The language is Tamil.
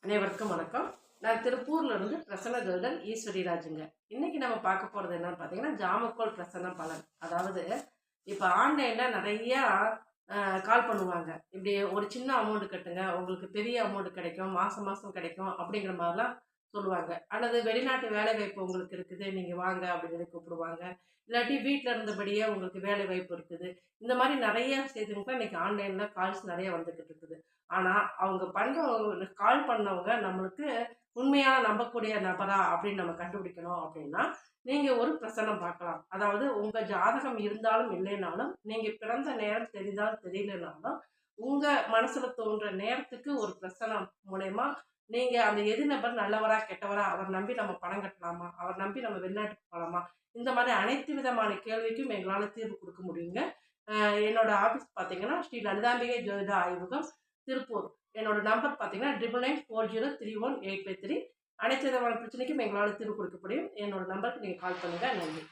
அனைவருக்கும் வணக்கம். நான் திருப்பூர்ல இருந்து பிரசன்ன ஜோதிடர் ஈஸ்வரி ராஜுங்க. இன்னைக்கு நம்ம பார்க்க போறது என்னன்னு பார்த்தீங்கன்னா, ஜாமக்கோல் பிரசன்ன பலன். அதாவது இப்போ ஆன்லைன்ல நிறைய கால் பண்ணுவாங்க. இப்படி ஒரு சின்ன அமௌண்ட் கட்டுங்க, உங்களுக்கு பெரிய அமௌண்ட் கிடைக்கும், மாசம் மாசம் கிடைக்கும் அப்படிங்கிற மாதிரிலாம் சொல்லுவாங்க. அல்லது வெளிநாட்டு வேலைவாய்ப்பு உங்களுக்கு இருக்குது, நீங்க வாங்க அப்படின்னு சொல்லி கூப்பிடுவாங்க. இல்லாட்டி வீட்டில் இருந்தபடியே உங்களுக்கு வேலை வாய்ப்பு இருக்குது. இந்த மாதிரி நிறைய செய்திகள் இன்னைக்கு ஆன்லைன்ல கால்ஸ் நிறைய வந்துகிட்டு இருக்குது. ஆனா அவங்க பண்றவங்க கால் பண்ணவங்க நம்மளுக்கு உண்மையான நம்பக்கூடிய நபரா அப்படின்னு நம்ம கண்டுபிடிக்கணும் அப்படின்னா, நீங்க ஒரு பிரசனம் பார்க்கலாம். அதாவது உங்க ஜாதகம் இருந்தாலும் இல்லைனாலும், நீங்க பிறந்த நேரம் தெரிந்தாலும் தெரியலனாலும், உங்க மனசுல தோன்ற நேரத்துக்கு ஒரு பிரசனம் மூலியமா நீங்க அந்த எதிர்நபர் நல்லவரா கெட்டவரா, அவர் நம்பி நம்ம பணம் கட்டலாமா, அவர் நம்பி நம்ம வெளிநாட்டுக்கு போகலாமா, இந்த மாதிரி அனைத்து விதமான கேள்விக்கும் எங்களால தீர்வு கொடுக்க முடியுங்க. என்னோட ஆஃபீஸ் பார்த்தீங்கன்னா ஸ்ரீ லலிதாம்பிகை ஜோதிட ஆய்வகம், திருப்பூர். என்னோட நம்பர் பார்த்தீங்கன்னா 9940318553. அனைத்து விதமான பிரச்சனைக்கும் எங்களால் தீர்வு கொடுக்க முடியும். என்னோட நம்பருக்கு நீங்கள் கால் பண்ணுங்கள். நன்றி.